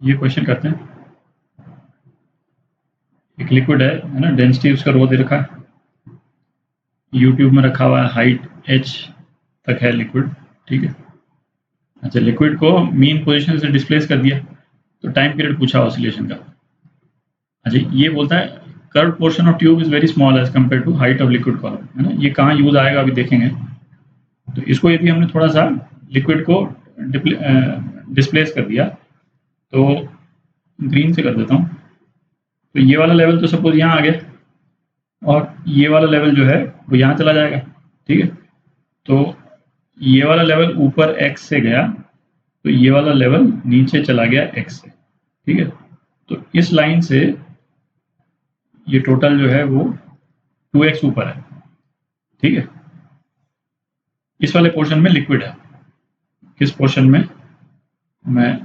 ये क्वेश्चन करते हैं। एक लिक्विड है ना, डेंसिटी उसका रो दे रखा है, यूट्यूब में रखा हुआ है, हाइट h तक है लिक्विड, ठीक है। अच्छा, लिक्विड को मीन पोजीशन से डिस्प्लेस कर दिया, तो टाइम पीरियड पूछा ऑसिलेशन का। अच्छा, ये बोलता है curve portion of tube is very small as compare to height of liquid column, है ना। ये कहाँ यूज आएगा अभी देखेंगे। तो इसको यदि हमने थोड़ा सा लिक्विड को डिस्प्लेस कर दिया, तो ग्रीन से कर देता हूँ, तो ये वाला लेवल तो सपोज यहाँ आ गया, और ये वाला लेवल जो है वो यहाँ चला जाएगा, ठीक है। तो ये वाला लेवल ऊपर x से गया, तो ये वाला लेवल नीचे चला गया x से, ठीक है। तो इस लाइन से ये टोटल जो है वो 2x ऊपर है, ठीक है। इस वाले पोर्शन में लिक्विड है, किस पोर्शन में, मैं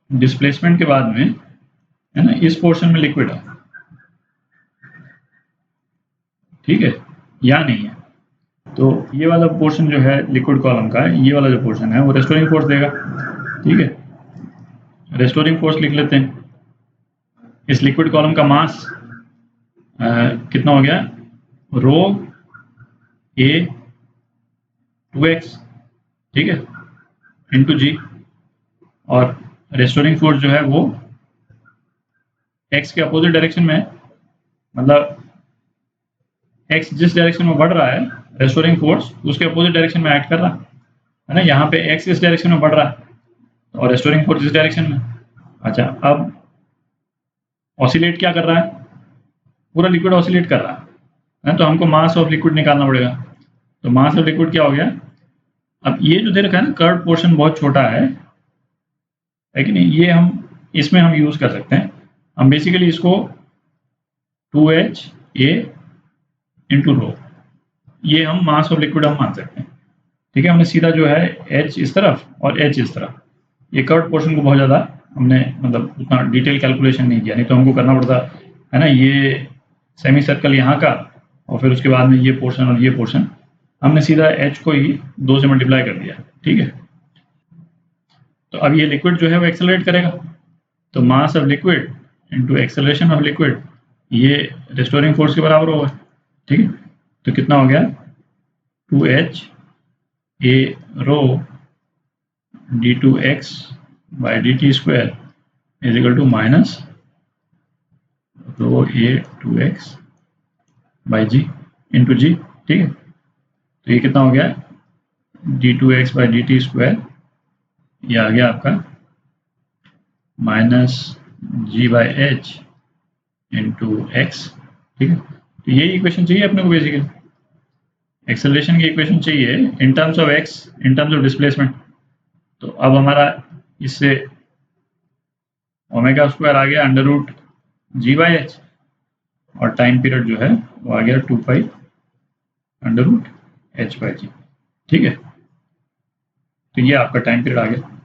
डिस्प्लेसमेंट के बाद में, है ना, इस पोर्शन में लिक्विड है, ठीक है, या नहीं है। तो ये वाला पोर्शन जो है लिक्विड कॉलम का, ये वाला जो पोर्शन है वो रेस्टोरिंग फोर्स देगा, ठीक है। रेस्टोरिंग फोर्स लिख लेते हैं। इस लिक्विड कॉलम का मास कितना हो गया, रो a 2x, ठीक है, इंटू जी, और रेस्टोरिंग फोर्स जो है वो x के अपोजिट डायरेक्शन में है, मतलब x जिस डायरेक्शन में बढ़ रहा है, रेस्टोरिंग फोर्स उसके अपोजिट डायरेक्शन में एक्ट कर रहा है ना। यहाँ पे x इस डायरेक्शन में बढ़ रहा है और रेस्टोरिंग फोर्स इस डायरेक्शन में। अच्छा, अब ऑसिलेट क्या कर रहा है, पूरा लिक्विड ऑसिलेट कर रहा है, तो हमको मास ऑफ लिक्विड निकालना पड़ेगा। तो मास ऑफ लिक्विड क्या हो गया, अब ये जो दे रखा है ना, कर्व पोर्शन बहुत छोटा है कि नहीं, ये हम इसमें हम यूज कर सकते हैं। हम बेसिकली इसको 2h a इंटू रो, ये हम मास ऑफ लिक्विड हम मान सकते हैं, ठीक है। हमने सीधा जो है h इस तरफ और h इस तरफ, ये कर्व पोर्शन को बहुत ज़्यादा हमने मतलब उतना डिटेल कैलकुलेशन नहीं किया, नहीं तो हमको करना पड़ता है ना, ये सेमी सर्कल यहाँ का और फिर उसके बाद में ये पोर्शन और ये पोर्शन, हमने सीधा h को ही 2 से मल्टीप्लाई कर दिया, ठीक है। तो अब ये लिक्विड जो है वो एक्सेलरेट करेगा, तो mass of liquid into acceleration of liquid, ये रेस्टोरिंग फोर्स के बराबर होगा, ठीक है। तो कितना हो गया, 2h a रो d2x by dt square is equal to minus rho a 2x by g into g, ठीक है। तो ये कितना हो गया, d2x by dt स्क्वायर, ये आ गया आपका minus g by H into x, ठीक है। तो ये इक्वेशन चाहिए अपने को, बेसिकली एक्सेलरेशन की इक्वेशन चाहिए in terms of x, in terms of displacement. तो अब हमारा इससे ओमेगा स्क्वायर आ गया under root g by h, और टाइम पीरियड जो है वो आ गया 2 pi under root h by g, ठीक है। तो ये आपका टाइम पीरियड आ गया।